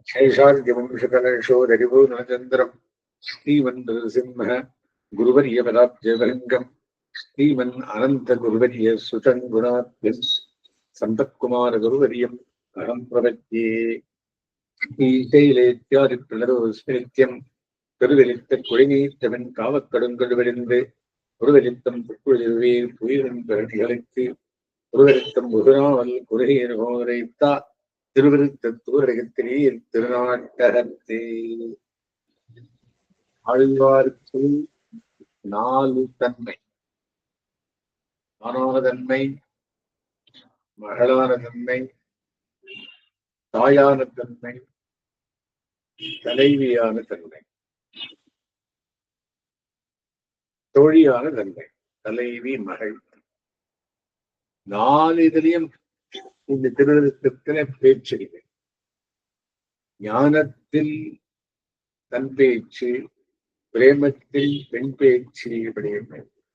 शैशाद्यवंशकलशोदरिभुवनचन्द्रम् श्रीमन्नृसिंह गुरुवर्यपदाब्जभृङ्गम् श्रीमन् अनन्तगुरुवर्य सुतम् गुणात्मन् सन्तत्कुमारगुरुवर्यम् अहं प्रपद्ये श्रीशैलेत्यादिप्रणतोऽस्मि नित्यम् கருவெளித்த குழைநீத்தவன் காவக்கடுங்கடுவெளிந்து ஒருவெளித்தம் புக்குழிவேல் புயலின் பிறடிகளுக்கு ஒருவெளித்தம் முகுநாவல் குறுகியர் கோரைத்தா திருவிருத்த தூரகத்திலே திருநாட்டகத்தே ஆழ்வார்க்கு 4 தன்மை. ஆனான தன்மை, மகளான தன்மை, தாயான தன்மை, தலைவியான தன்மை, தோழியான தன்மை. தலைவி, மகள், 4 இதுலயும் இந்த திருவிருத்தத்தில பேச்சு. ஞானத்தில் தன் பேச்சு, பிரேமத்தில் பெண் பேச்சு, இப்படி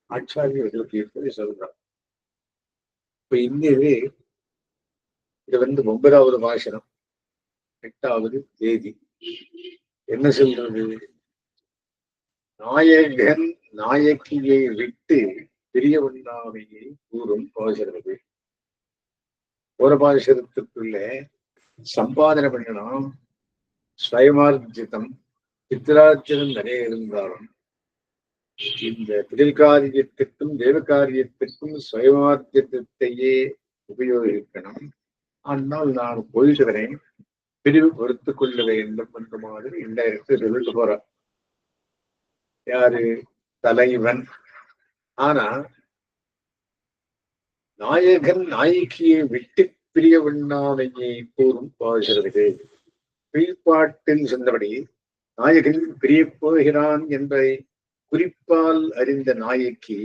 ஆச்சாரியர்கள் சொல்றான். இப்ப இங்கே இது 9வது பாஷனம், 8வது தேதி. என்ன சொல்றது? நாயகன் நாயகியை விட்டு பிரிய உண்ணாமையை கூறும் பாசுறது. ஒரு பாசுரத்துக்குள்ள சம்பாதனை பண்ணணும், ஸ்வயமார்ஜிதம், பித்ரார்ஜனம் நிறைய இருந்தாலும் இந்த பிதிர்காரியத்திற்கும் தேவகாரியத்திற்கும் ஸ்வயமார்ஜிதத்தையே உபயோகிக்கணும். ஆனால் நான் போயிட்டு வரேன், பிரிவு பொறுத்து கொள்ள வேண்டும் என்ற மாதிரி இன்டைரக்ட் சொல்லிட்டு போறான். யாரு? தலைவன். ஆனா நாயகன் நாயகியை விட்டு பிரிய உண்ணாமையை கூறும் பாசுறது. கீழ்ப்பாட்டில் சொன்னபடி நாயகன் பிரிய போகிறான் என்பதை குறிப்பால் அறிந்த நாயகி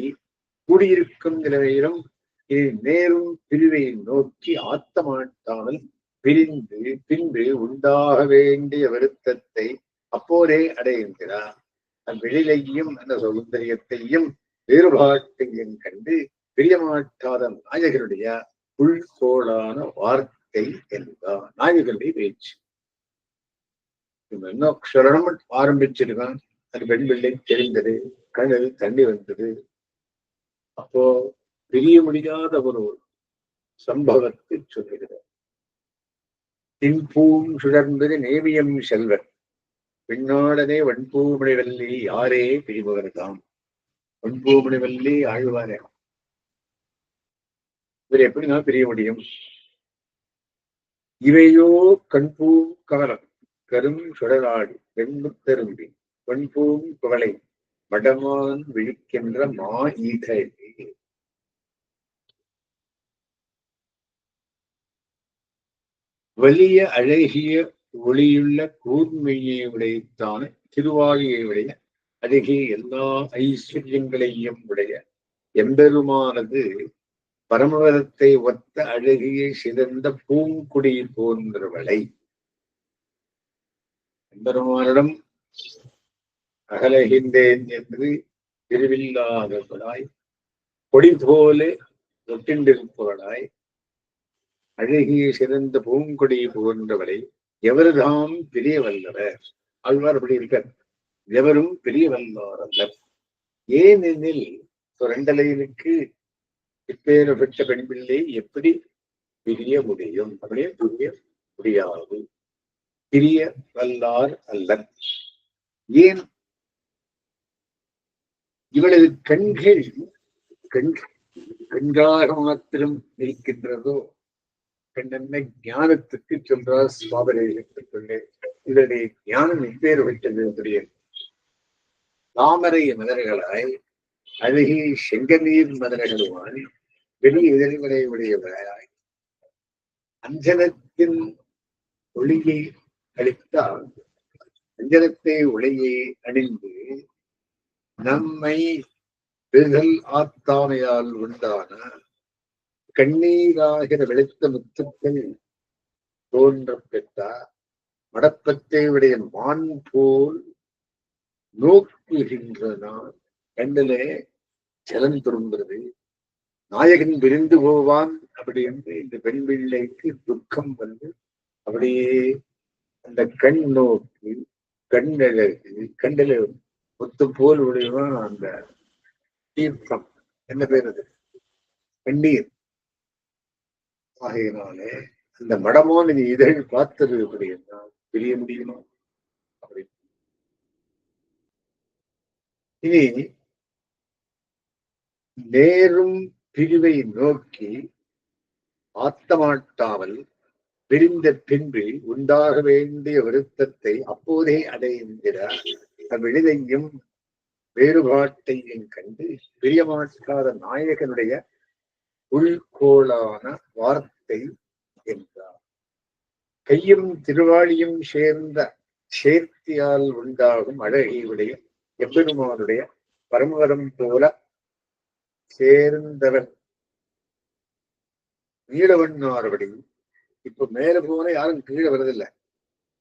கூடியிருக்கும் நிலையிலும் நேரும் பிரிவை நோக்கி ஆத்தமாட்டாமல் பிரிந்து பின்பு உண்டாக வேண்டிய வருத்தத்தை அப்போதே அடைகின்றார். அவ்விழிலையும் அந்த சௌந்தரியத்தையும் வேறுபாட்டையும் கண்டு பிரியமாட்டாத நாயகனுடைய உள்கோளான வார்த்தை என்பார். நாயகனுடைய பேச்சு என்ன சொல்லணும் ஆரம்பிச்சிருக்கான். அது பெண் பிள்ளை தெரிந்தது, கண்ணில் தண்ணி வந்தது. அப்போ பிரிய முடியாத ஒரு சம்பவத்தை சொல்லுகிறார். தின்பூம் சுழர்ந்தது நேவியம் செல்வர், பின்னாடனே வன்பூமணிவல்லி யாரே பிரிபவர்தாம். வன்பூமணிவல்லி ஆழ்வாரே. இவர் எப்படிதான் பிரிய முடியும்? இவையோ கண்பூம் கவலம் கரும் சுடராடி வெண்முத்தரும்பி வன்பூம் குவளை மடமான் விழிக்கின்ற மா ஈகை. வலிய அழகிய ஒளியுள்ள கூர்மையை உடைத்தான திருவாழியை உடைய அழகிய எல்லா ஐஸ்வர்யங்களையும் உடைய எம்பெருமானது பரமவதத்தை ஒத்த அழகிய சிறந்த பூங்குடி போன்றவளை. எம்பெருமானிடம் அகலகின்றேன் என்று திருவில்லாதவளாய், கொடி போல தொட்டின்றிருப்பவளாய், அழகிய சிறந்த பூங்கொடி போன்றவரை எவருதாம் பிரிய வல்லவர். ஆழ்வார் அப்படி இருக்கார். எவரும் பிரிய வல்லார் அல்லர். ஏனெனில் ரெண்டலையிலுக்கு இப்பேற்பட்ட பெண் பிள்ளை எப்படி பிரிய முடியும்? அப்படியே பிரிய முடியாது. பிரிய வல்லார் அல்லர். ஏன்? இவளது கண்கள் கண்காக மாத்திரம் இருக்கின்றதோ? கண்ணென்ன ஞானத்துக்கு சொல்றார் சுவாபரேகத்துக்குள்ளே. இதனுடைய ஞானம் எப்பேற்பட்டது தெரியும். தாமரை மலர்களாய், அழகி செங்கநீர் மலர்களுமாய், வெளி இதழ்களை உடையவராய், அஞ்சனத்தின் ஒளியை அளித்தால் அஞ்சனத்தை ஒளியை அணிந்து நம்மை பெருகல் ஆத்தாமையால் உண்டான கண்ணீராகிற வெளுத்த முத்துக்கள் தோன்ற பெற்றார். மடப்பத்தை உடைய மான் போல் நோக்குகின்றனான். கண்ணிலே ஜலம் திரும்புறது. நாயகன் விரிந்து போவான் அப்படி என்று இந்த பெண் பிள்ளைக்கு துக்கம் வந்து அப்படியே அந்த கண் நோக்கு, கண்ணழகு, கண்ணில முத்து போல் உடையவன் அந்த தீர்த்தம், என்ன பேர் அது, கண்ணீர். ஆகையினாலே அந்த மடமான நீ இதழ் பார்த்தது எப்படி என்றால் பிரிய முடியுமா? அப்படி இனி நேரும் பிரிவை நோக்கி ஆத்தமாட்டாமல் பிரிந்த பின்பு உண்டாக வேண்டிய வருத்தத்தை அப்போதே அடைந்திட அவ்விழிதையும் வேறுபாட்டையும் கண்டு பிரியமாற்றாத நாயகனுடைய உள்கோளான வார்த்தை என்றார். கையும் திருவாளியும் சேர்ந்த சேர்த்தியால் உண்டாகும் அழகியுடைய எம்பெருமானுடைய பரமவரம் போல சேர்ந்தவன் நீளவண்ணார்படி. இப்ப மேல போன யாரும் கீழே வருதில்லை.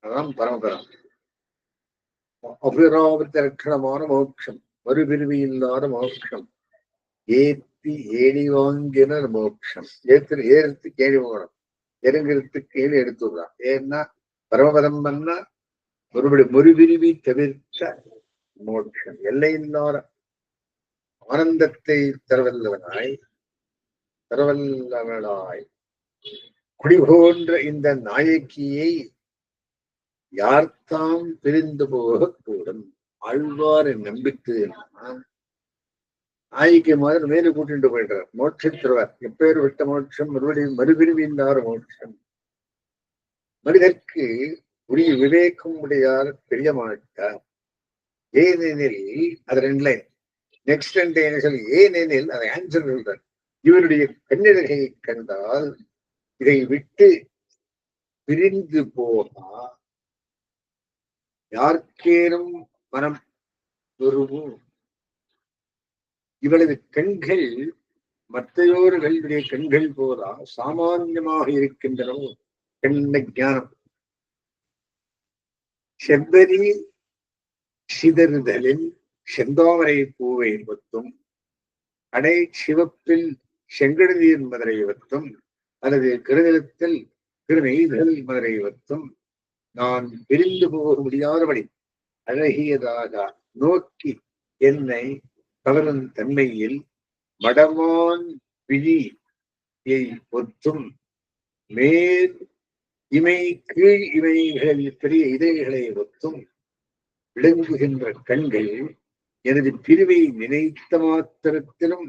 அதான் பரமபரம். அபிராவித்த லட்சணமான மோட்சம், மறுபிரிவி இல்லாத மோட்சம், ஏத்தி ஏணி வாங்கின மோட்சம். ஏறத்துக்கு ஏணி போகணும், இறங்கிறதுக்கு ஏணி எடுத்துடுறான். ஏன்னா பரமபதம் பண்ணா மறுபடியும் மறுபிரிவி தவிர்த்த மோட்சம், எல்லையில்லாத ஆனந்தத்தை தரவல்லவனாய் குடிபோன்ற இந்த நாயக்கியை யார்த்தாம் பிரிந்து போகக்கூடும். ஆழ்வார் நம்பிக்கை நாய்க்கு மாதிரி மேலே கூட்டிட்டு போயிட்டார். மோட்சத்திருவர் எப்பேர் விட்ட மோட்சம், மறுபடியும் மறுபிரிவிந்தார் மோட்சம். மனிதற்கு உரிய விவேகம் உடையார் பெரிய மாட்டார். ஏனெனில் அது 2 லைன். நெக்ஸ்ட் 2 என்ன சொல்லி, ஏனெனில் அதை ஆன்சர் சொல்றார். இவருடைய கண்ணழகை கண்டால் இதை விட்டு பிரிந்து போகா யார்க்கேனும் மனம் வருவோம். இவளது கண்கள் மற்றையோர்களுடைய கண்கள் போதா சாமான்யமாக இருக்கின்றனவோ கண்ண ஞானம். செவ்வரி சிதறுதலில் செந்தாமரை பூவை ஒத்தும், அடை சிவப்பில் செங்கடநீர் மதுரை ஒத்தும், அல்லது கருநிலத்தில் திருநெய்தல் மதுரை ஒத்தும் நான் பிரிந்து போக முடியாதபடி அழகியதாக நோக்கி என்னை கவரும் தன்மையில் மடமான் விழியை ஒத்தும் மேல் இமை கீழ் இமைகளில் பெரிய இதழ்களை ஒத்தும் விளங்குகின்ற கண்கள் எனது பிரிவை நினைத்த மாத்திரத்திலும்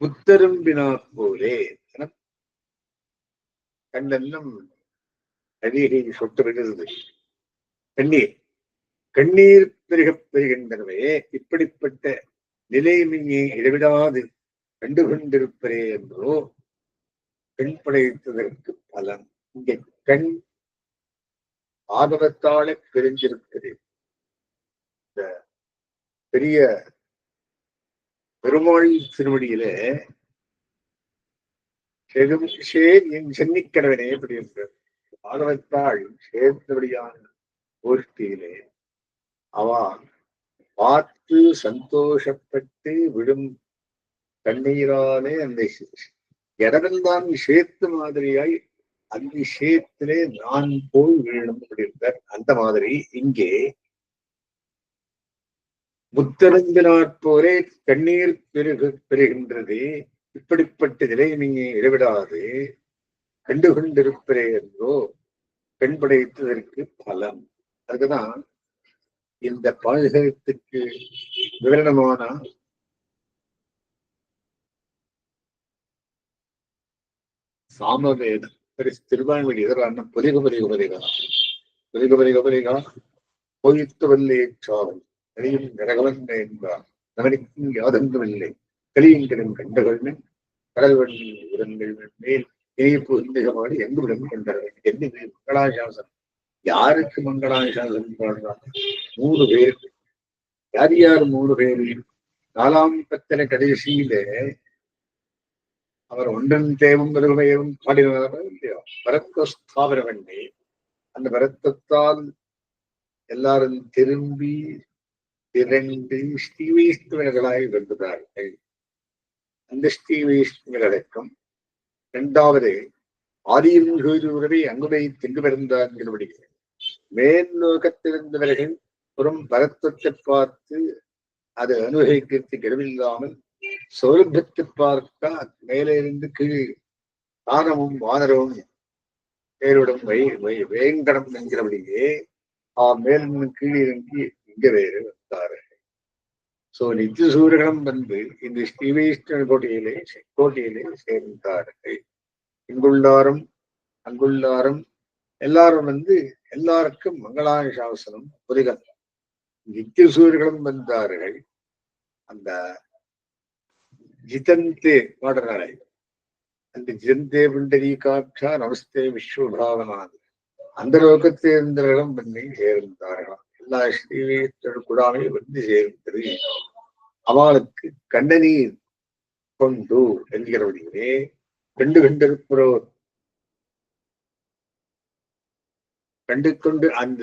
முத்தரும்பினா போலே கண்ணெல்லாம் அதிகை சொட்டு விடுகிறது. கண்ணீர் பெருகப் பெறுகின்றனவே. இப்படிப்பட்ட நிலைமையை இடைவிடாது கண்டுகொண்டிருப்பரே என்றோ பெண் படைத்ததற்கு பலன். இங்கே கண் ஆதவத்தால பிரிஞ்சிருக்கிறது. இந்த பெரிய பெருமாள் திருவடியில என் சென்னிக்கடவனே எப்படி இருக்கிறது. ஆதவத்தாள் சேர்ந்தபடியான கோஷ்டியிலே அவன் பார்த்து சந்தோஷப்பட்டு விடும் கண்ணீராலே அந்த இடமெல்லாம் சேர்த்து மாதிரியாய் அந்த விஷயத்திலே நான் போய் விழணும் அப்படின்றார். அந்த மாதிரி இங்கே முத்தரங்கினாற்போரே கண்ணீர் பெறுகின்றது. இப்படிப்பட்ட நிலை நீங்க இடைவிடாது கண்டுகொண்டிருப்பரே என்றோ பெண் படைத்ததற்கு பலம். அதுதான் இந்த பாஜகத்துக்கு விவரணமான சாமவேதம் திருவான்மொழி எதிரான பொலிகா போயித்து வல்லே சாவல் கலியும் நரகவன் என்பார். நவனிக்கும் யாதெங்குமில்லை கலியங்கடன் கண்டகள்மன் கடல்வன் உடன்கள் மேல் இணைப்பு இந்திகமாடி எங்குடன் கொண்டவன் என்ன மங்களாசாசனம். யாருக்கு மங்களாசாசனம் பாடுறான்? 3 பேர். யார் 3 பேர்? 4ஆம் பத்திர கடைசியில அவர் ஒன்றன் தேவும் பெருமையும் பாடினாரோ இல்லையோ, பரத்த ஸ்தாபன பண்ணி அந்த பரத்தத்தால் எல்லாரும் திரும்பி 2 ஸ்ரீ வைஷ்ணவர்களாய் வருகிறார்கள். அந்த ஸ்ரீ வைஷ்ணவர்களுக்கும் 2வது ஆதியின் உறவை அங்குதை திங்கு பெருந்தான்கிறபடி மேல் நோக்கத்திலிருந்தவர்கள் புறம் பரத்துவத்தை பார்த்து அது அனுபவிக்கிறதுக்கு இடமில்லாமல் சௌரபத்தை பார்த்தா மேலே இருந்து கீழ் தானமும் வானரமும் பேரிடம் வேங்கடம் என்கிறபடியே மேலிருந்து கீழே இறங்கி இங்க வேறு வந்தார்கள். சோ நித்திய சூரியர்களும் வந்து இந்த ஸ்ரீவைஷ்ணவ கோட்டையிலே சேர்ந்தார்கள். இங்குள்ளாரும் அங்குள்ளாரும் எல்லாரும் வந்து எல்லாருக்கும் மங்களாசாசனம் புரிகள். நித்திய சூரியர்களும் வந்தார்கள். அந்த ஜிதந்தே பாடுறாரை, அந்த ஜிதந்தே புண்டரீகாட்சா நமஸ்தே விஸ்வபாவனான் அந்த லோகத்தை இருந்தவர்களும் வந்து சேர்ந்தார்களாம். எல்லா ஸ்ரீவைஷ்ணவ கூடாமே வந்து சேர்ந்தது. அவளுக்கு கண்ணநீர் கொண்டு என்கிறவர்களே கண்டு கண்டிருப்போர் கண்டு கொண்டு அந்த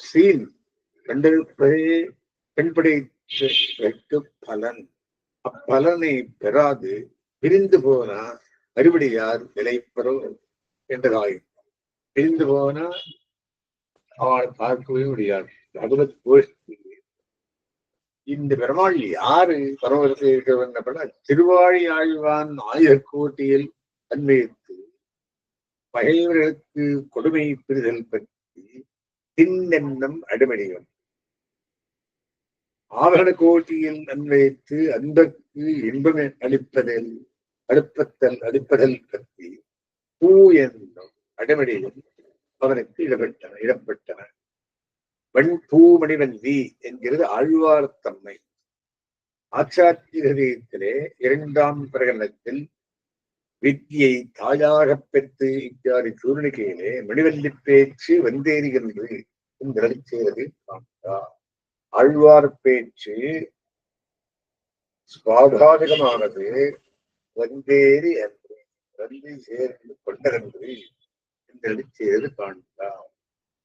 சீன் கண்டிருப்பதே பெண்படைக்கு பலன். அப்பலனை பெறாது பிரிந்து போனா மறுபடியார் விலை பெறோ என்றதாயும் பிரிந்து போனா அவளை பார்க்கவே முடியாது. பகவத் கோஷ்டி இந்த பெருமாள் யாரு பரமரத்தை இருக்கிற திருவாழி ஆழ்வான் ஆயுதக்கோட்டியில் அன்வைத்து பகைவர்களுக்கு கொடுமை பெறுதல் பற்றி திண்ணெண்ணம் அடிமடியும் ஆவரண கோட்டியில் அன்வைத்து அன்பக்கு இன்பம் அளிப்பதல் பற்றி பூ என்னும் அடிமடியும் அவனுக்கு இடப்பட்டன. வெண்பூமணிவந்தி என்கிறது ஆழ்வார்த்தம்மை. ஆச்சாத்தியத்திலே 2ஆம் பிரகடனத்தில் வித்தியை தாயாக பெற்று இத்தியாதி சூழ்நிலையிலே மணிவல்லி பேச்சு வந்தேறுகின்றது என்று செய்வது காண்கிறார். ஆழ்வார் பேச்சு சுவாபாவிகமானது வந்தேறி என்று வந்து சேர்ந்து கொண்டதென்று என்று செய்வது காண்கிறார்.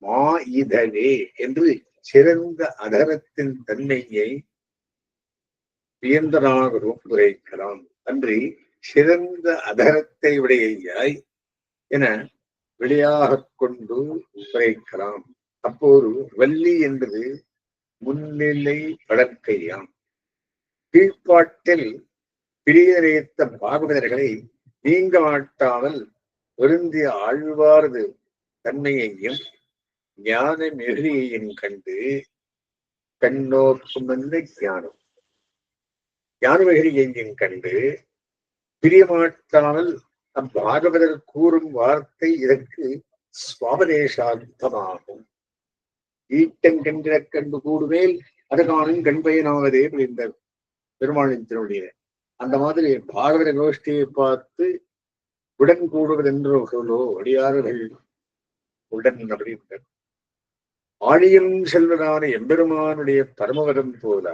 மா இதழே என்று சிறந்த அதரத்தின் தன்மையை வியந்தனாகவும் குறைக்கலாம். அன்றி சிறந்த அதரத்தை விடையாய் என வெளியாக கொண்டு குறைக்கலாம். அப்போது வள்ளி என்பது முன்னிலை வழக்கையாம். கீழ்ப்பாட்டில் பிரியரைத்த பாகவதர்களை நீங்க மாட்டாமல் பொருந்திய ஆழ்வாரது தன்மையையும் ஞான மிகுதியையும் கண்டு கண்ணோக்கும் ஞானம் ஞான மிகுதியையும் கண்டு பிரியமாட்டாமல் அப்பாகவதர் கூறும் வார்த்தை இதற்கு சுவாபதேசார்த்தமாகும். ஈட்டங்கென்ற கண்டு கூடுமேல் அதற்கானும் கண்பயனாவதே இந்த பெருமாளினுடைய அந்த மாதிரி பாகவத கோஷ்டியை பார்த்து உடன் கூடுவதென்றோ அடியார்கள் உடன் அப்படின்றார். ஆழியும் செல்வதான எம்பெருமானுடைய பரமவதம் போல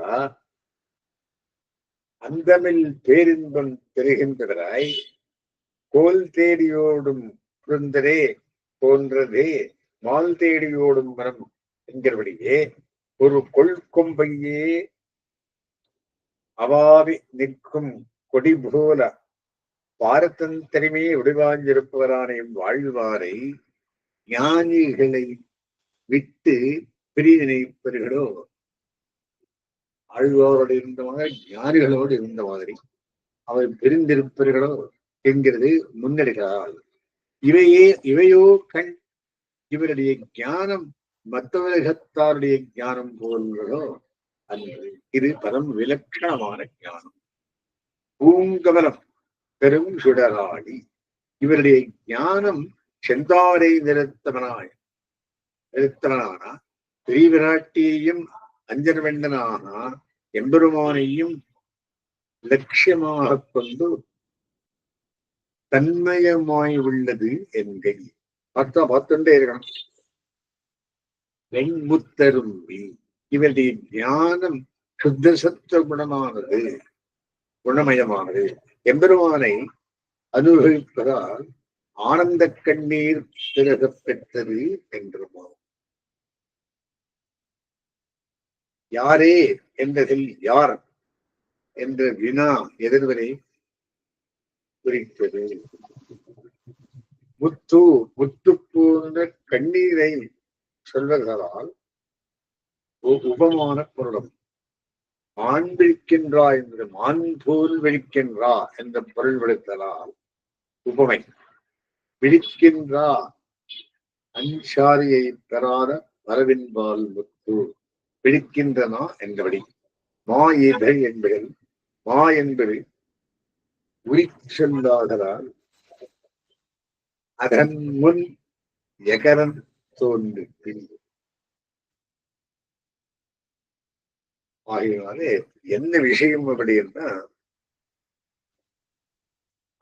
அந்தமில் பேரின்பம் பெறுகின்றவராய் கோல் தேடியோடும் புரிந்ததே போன்றதே மால் தேடியோடும் மனம் என்கிறபடியே ஒரு கொள்கொம்பையே அவாவி நிற்கும் கொடி போல பாரதந்தரிமே விடுவாஞ்சிருப்பவரான வாழ்வாரை ஞானிகளை விட்டு பிரிய நினைப்பவர்களோ ஆழ்வாரோடு இருந்த மாதிரி ஞானிகளோடு இருந்த மாதிரி அவர் பிரிந்திருப்பவர்களோ என்கிறது முன்னெடுக்கிறார். இவையோ கண் இவருடைய ஞானம் மற்றவர்களாருடைய ஞானம் போன்றதோ அன்று இது பரம் விலட்சணமான ஞானம். பூங்கவலம் பெரும் சுடராடி இவருடைய ஞானம் செந்தாரை நிறுத்தவனான பெரிய விராட்டியையும் அஞ்சனவெண்டனான எம்பெருமானையும் லட்சியமாக கொண்டு தன்மயமாய் உள்ளது என்கை பார்த்துட்டே இருக்கணும். வெண்முத்தரும்பி இவருடைய ஞானம் சுத்த சத்த குணமயமானது. எம்பெருமானை அனுபவிப்பதால் ஆனந்த கண்ணீர் பிறக பெற்றது என்றுமா. யாரே என்பதில் யார் என்ற வினா எதிர்வரை குறித்தது. முத்து முத்து போன்ற கண்ணீரை சொல்வதால் உபமான பொருளும் மான் விழிக்கின்றா என்று மான் போல் விழிக்கின்றா என்ற பொருள் விடுத்தலால் உபமை விழிக்கின்றா அன்சாரியை பெறாத வரவின்பால் முத்து விழிக்கின்றனா என்றபடி மா ஏதல் என்பதில் மா என்பது உரிச்சொல்லாததால் அதன் முன் எகரன் தோன்றில் ஆகியனாலே என்ன விஷயம் அப்படின்னா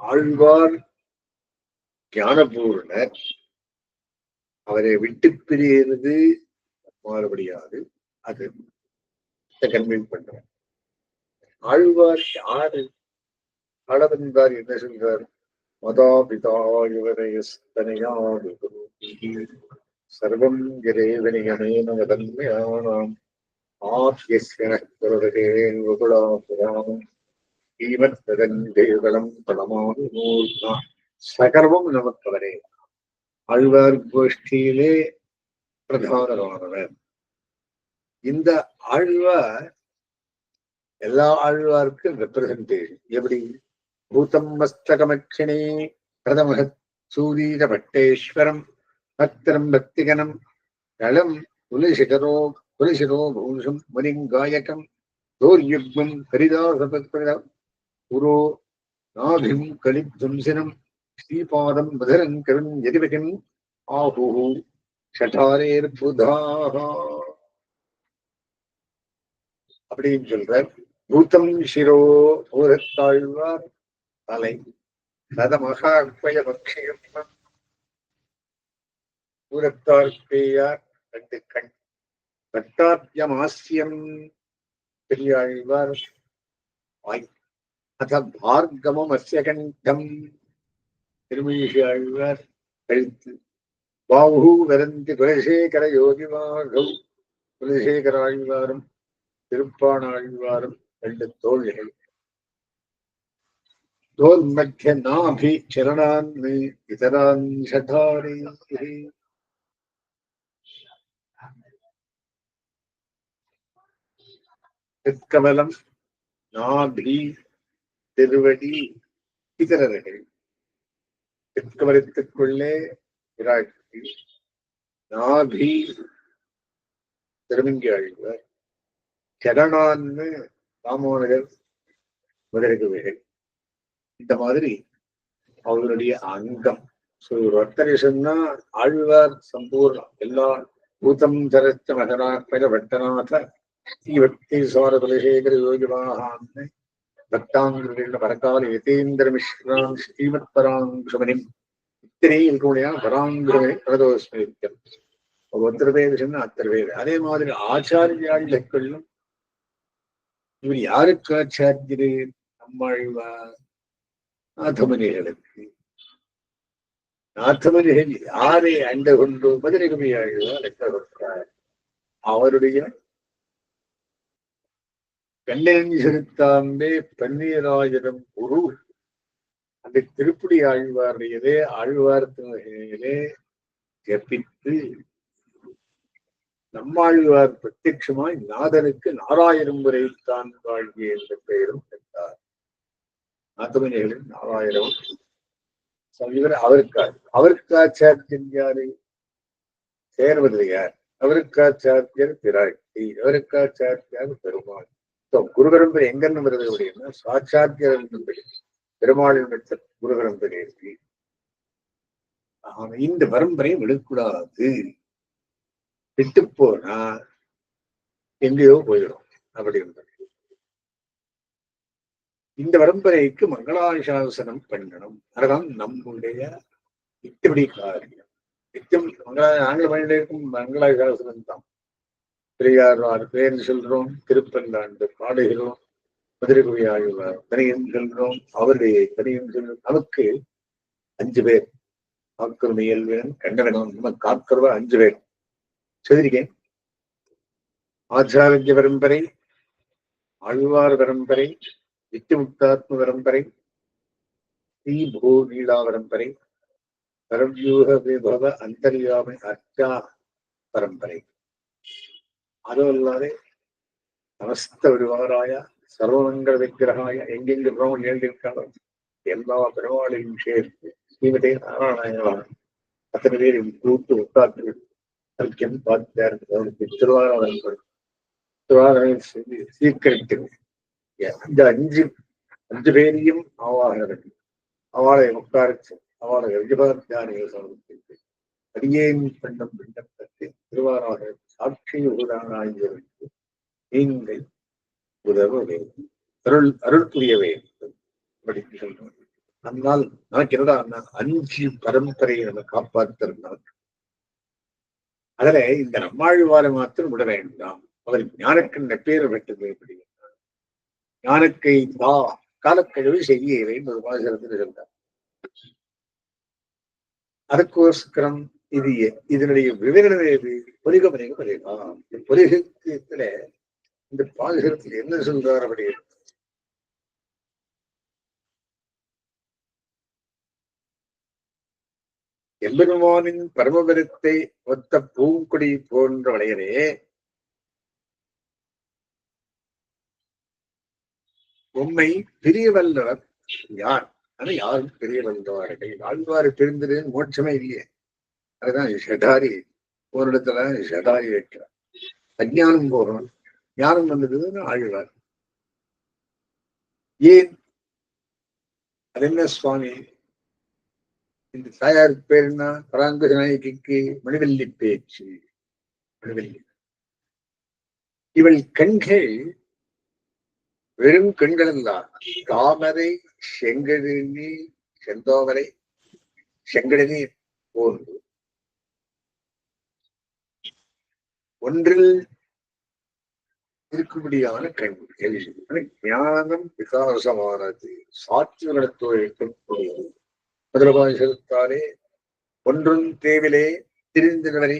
ஆழ்வார் ஞானபூர்ணர் அவரை விட்டு பிரிகிறது மாறுபடியாது அது கன்வீன் பண்றார். ஆழ்வார் யாரு ஆளவந்தார் என்ன சொல்றார்? மதா பிதா யுவதயஸ்தனையாது சர்வம் ஜரேவனியமேன வதன்யானாம் சகர்வம் நமக்கவரே. ஆழ்வார் கோஷ்டியிலே பிரதானமானவர். இந்த ஆழ்வார் எல்லா ஆழ்வாருக்கும் ரெப்ரசன்டேஷன். எப்படி? பூதம் மஸ்தகமட்சிணே பிரதம சூரீர பட்டேஸ்வரம் பத்திரம் பக்திகனம் களம் குலசிகரோ பூஷம் முனிங்காயகம் தோர்யுக்மம் ஹரிதாசபத்ரம் புரோ நாபிம் கலித்வம்சினம் ஸ்ரீபாதம் மதரங்கரம் எதிவகம் ஆஹு ஷடாரேர் புதாஹா அப்படின்னு சொல்றார். பூத்தம் சிரோ பூரத்தாழ்வார் தலை ரதமகாக்வய பக்ஷியம் பூரத்தார் பேயார் ரெண்டு கண் பட்டாத்தியமாசியம் பெரியாழ்வார் வாய் அத பார்கமம் அஸ்ய கண்டம் திருமீஷி ஆழ்வார் கழுத்து பாஹு வரந்தி குலசேகர யோகிவாகவ் குலசேகர ஆழ்வாரும் திருப்பாணாழ்வாரும் ரெண்டு தோள்கள் தோல் மத்திய நாபி சரணான் இதரான் ஷடாரி திருக்கமலம் நாபி திருவடி இதரர்கள். திருக்கமலத்துக்குள்ளே விராட்டி நாபி திருமங்கி ஆழ்வார் சரணான்னு ராமோனகர் முதலிகவைகள். இந்த மாதிரி அவருடைய அங்கம். ஒருத்தரை சொன்னா ஆழ்வார் சம்பூர்ணம் எல்லா பூதம் தரச்ச மகராத்மக பட்டநாத ஸ்ரீபக்தி சார குலசேகர யோகிவாகான்னு பக்தாங்கிருஷ்ண பரகால யதேந்திர மிஸ்ரான் ஸ்ரீமத் பராங்குஷமனிம் இத்தனை இருக்கக்கூடிய பராங்குஷமனி பிரதோஸ்மிருத்தம். ஒருத்தர் பேர் சொன்னா அத்தனை பேர். அதே மாதிரி ஆச்சாரியாள்களும் இவர் யாருக்கு ஆச்சாரியரு? நம்மாழ்வார் நாதமுனிகளுக்கு. நாதமுனிகள் யாரை அண்ட கொண்டு மதுரை கவி ஆழ்வார் லெக்கிறார். அவருடைய கண்ணன் செலுத்தாம்பே பன்னீராயிரம் குரு அந்த திருப்புடி ஆழ்வாருடையதே ஆழ்வார் திருநகையிலே ஜபித்து நம்மாழ்வார் பிரத்யட்சமாய் நாதனுக்கு 4000 முறைத்தான் வாழ்க்கை என்ற பெயரும் பெற்றார். நாதமுனிகளின் 4000 இவர் அவருக்காச்சாரியன் யாரு? சேர்வதியார். அவருக்காச்சாரியர் பிராட்டி. அவருக்காச்சாரியார் பெருமாள். குரு பரம்பரை எங்கன்னு வருது அப்படின்னா சாட்சாத்தியர் பெருமாளின் பெற்ற குரு பரம்பரை இருக்கு. ஆனா இந்த பரம்பரையை விடக்கூடாது. விட்டு போனா எங்கேயோ போயிடும் அப்படின்னு. இந்த பரம்பரைக்கு மங்களாசாசனம் பண்ணணும். அதுதான் நம்முடைய நித்தியபடி காரியம். நித்தியம் நாங்கள் பண்ணிருக்கும் மங்களாசாசனம் தான். பெரியார் பேர் சொல்றோம், திருப்பல்லாண்டு பாடுகிறோம், மதுரை கவி ஆழ்வார் தனியன் சொல்றோம், அவருடைய தனியன் சொல்றோம். நமக்கு 5 பேர் காக்கரும் இயல்வேன் கண்டவனும் நம்ம காக்கிறவ 5 பேர் சொல்லியிருக்கேன். ஆச்சாரிய பரம்பரை, ஆழ்வார் பரம்பரை, நித்தியமுக்தாத்ம பரம்பரை, ஸ்ரீ பூலீலா பரம்பரை, பரவியூக விபவ அந்தர்யாமி அர்ச்சா பரம்பரை. அதுவும் இல்லாத சமஸ்த விவகாராய சர்வமங்கல விக்கிரகாய எங்கெங்கு பிரமன் எழுதியிருக்காலும் எல்லா பெருமாளையும் சேர்த்து ஸ்ரீமதே நாராயண அத்தனை பேரும் கூட்டு உட்கார்ந்து சத்தியம் பார்த்தார். அவனுக்கு திருவாரூரை சீர்கரிக்கிறது. இந்த அஞ்சு பேரையும் ஆவார்கள். அவளை உட்காரச்சு அவளை விஜயபாத்தியாரிகள் சமர்ப்பித்து அடியேன் பெண்ணும் விண்ணப்பத்தை திருவாராக சாட்சி உதாரணாய்ந்தவருக்கு நீங்கள் உதவ வேண்டும், அருள் புரிய வேண்டும் அப்படின்னு சொல்றாங்க. அதனால் நமக்கு என்னடா அஞ்சு பரம்பரையை நம்ம காப்பாற்றிருந்தால் அதுல இந்த நம்மாழ்வாரை மாத்திரம் விட வேண்டாம். அவர் ஞானக்கண்ண பேரை பெற்றது எப்படி ஞானக்கை தா காலக்கழிவு செய்யலை ஒரு பாசனத்தில் இருந்தார். அதுக்கோஸ்கரம் இது இதனுடைய விவரணம் எது? பொலிகமனைக்கு பதிலாம். பொலிகத்துல இந்த பாசனத்தில் என்ன சொல்றார் அப்படி? எம்பெருமானின் பரமபரத்தை ஒத்த பூங்குடி போன்ற வளையரே உண்மை பிரியவல்லவர் யார்? ஆனா யாரும் பிரிய வந்தவார்கள். ஆழ்வாறு பிரிந்தது மோட்சமே இல்லையே. அதுதான் ஷடாரி ஒரு இடத்துல ஷடாரி வைக்கிறார். அஜானம் போகணும், ஞானம் வந்ததுன்னு ஆழ்வார். ஏன் அது என்ன சுவாமி? இந்த தாயார் பேர் என்ன? பராங்குஷ நாயகிக்கு மணிவல்லி பேச்சு. மணிவல்லி இவள் கண்கள் வெறும் கண்கள் எல்லாம் தாமரை செங்கழி செந்தோமரை செங்கடனி போன்று ஒன்றில் இருக்கும்படியான கண்கள். ஞானம் விகாசமானது சாட்சியத்துவம் முதலபாசத்தாலே ஒன்றும் தேவிலே திரிந்தவரை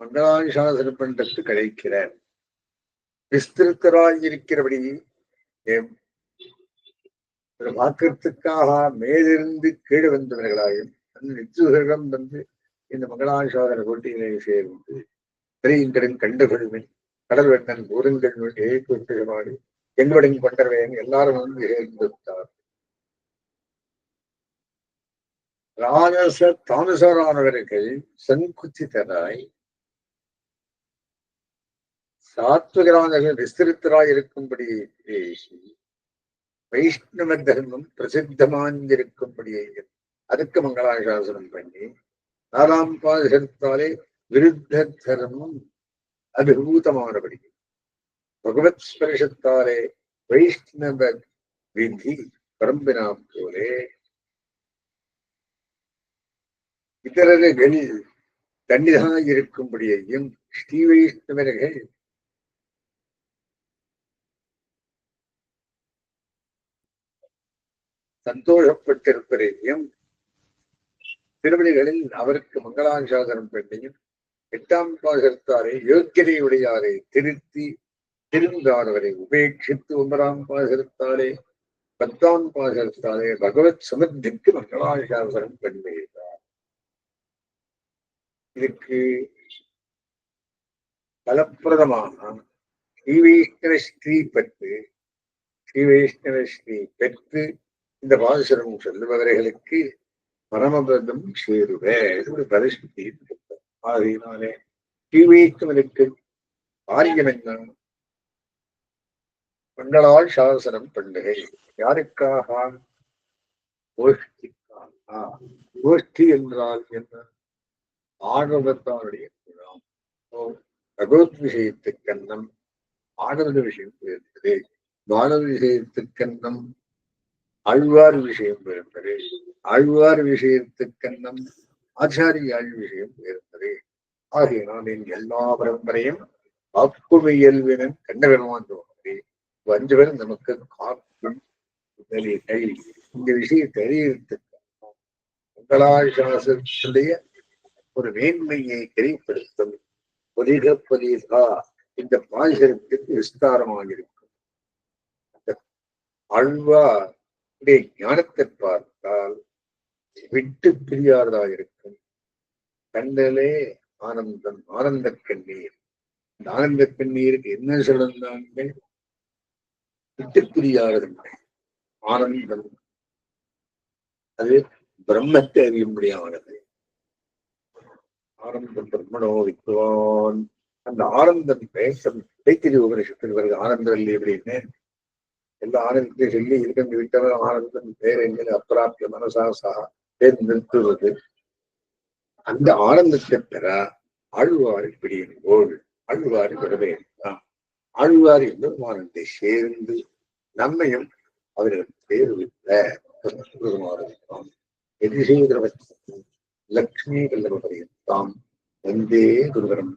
மங்களாசாசனம் பண்றதுக்கு கிடைக்கிறார். விஸ்திருத்தராயிருக்கிறபடி வாக்கத்துக்காக மேலிருந்து கீழே வந்தவர்களாயும் அந்த நிச்சுகளிடம் வந்து இந்த மங்களாசாதன போட்டியிலே சேர்ந்து திரையுங்கடன் கண்டுகொள்வேன் கடல் வெண்ணன் ஊருங்கள் ஏற்பாடு எங்களுடன் கொண்டவேன் எல்லாரும் வந்து சேர்ந்துவிட்டார். ராஜச தாமசரானவர்கள் சங்குச்சிதராய் சாத்வகரானவர்கள் விஸ்திருத்தராய் இருக்கும்படி பேசி வைஷ்ணவ தர்மம் பிரசித்தமாயிருக்கும்படியே அதுக்கு மங்களாசாசனம் பண்ணி 4ஆம் பாதத்தாலே விருத்த தர்மம் அபிபூதமானபடி பகவத் ஸ்பர்ஷத்தாலே வைஷ்ணவ விதி பரம்பினாம் போலே இதரர்கள் தன்னிதாக இருக்கும்படியையும் ஸ்ரீ வைஷ்ணவர்கள் சந்தோஷப்பட்டிருப்பதையும் திருவடிகளில் அவருக்கு மங்களாசாசனம் பெண்ணையும் 8ஆம் பாசத்தாரை யோக்கியதையுடையாரை திருத்தி திருந்தாதவரை உபேட்சித்து 9ஆம் பாசத்தாலே 10ஆம் பாசத்தாலே பகவத் சமர்த்திக்கு மங்களாசாசனம் பெண்மையிட்டார். இதுக்கு பலப்பிரதமான ஸ்ரீ வைஷ்ணவ ஸ்ரீ பெற்று இந்த பாசுரம் சொல்லுபவர்களுக்கு பரமபதம் சேருவே ஒரு பரிசுத்தி. ஆகையினாலே ஸ்ரீ வைஷ்ணவனுக்கு காரியம் என்ன? மங்களால் சாசனம் பண்ணுகை. யாருக்காக? கோஷ்டிக்காக. கோஷ்டி என்றால் என்ன? ஆகவத்தாருடைய குணம். பகவத் விஷயத்துக்கன்னம் ஆகவத விஷயம் இருந்தது. பாகவத விஷயத்துக்கன்னம் ஆழ்வார் விஷயம் இருந்தது. ஆழ்வார் விஷயத்துக்கன்னம் ஆச்சாரியாள் விஷயம் இருந்தது. ஆகையினால் எல்லா பரம்பரையும் காக்கும் இயல்பினன் கண்டவெனமான் தோன்றி 5 பேர் நமக்கு காக்கும் உதவிகள். இந்த விஷயத்தை அறியறதுக்கு மங்களாசாசனத்துடைய ஒரு மேன்மையை தெளிவுபடுத்தும் பொலிகா இந்த பாசுரத்துக்கு விஸ்தாரமாக இருக்கும். ஆழ்வாருடைய ஞானத்தை பார்த்தால் விட்டு பிரியாததா இருக்கும். கண்ணிலே ஆனந்தம், ஆனந்த கண்ணீர். இந்த ஆனந்த கண்ணீருக்கு என்ன சொல்லணும்னாங்க, விட்டு பிரியாதது ஆனந்தம். அது பிரம்மத்தை அறியும்படியானது. ஆனந்தம் பிரம்மனோ வித்துவான். அந்த ஆனந்தம் பேசம் தைத்திரி உபனிஷத்தில் வருது. ஆனந்தம் இல்லை எப்படின்னு எல்லா ஆனந்தத்தையும் சொல்லி இருக்க இருக்கிற ஆனந்தம் பேர் எங்கே அப்பிராப்திய மனசாசா பேர் நிறுத்துவது. அந்த ஆனந்தத்தை பெற ஆழ்வாரை பிடியும்போது ஆழ்வாரை வரவேற்கலாம். ஆழ்வார் என்னும் ஆனந்தை சேர்ந்து நம்மையும் அவர்களுக்கு தேர்வித்த எதிர்கேந்திரவற்றம் லக்ஷ்மி கல்லவரையத்தாம் வந்தே குருவரம்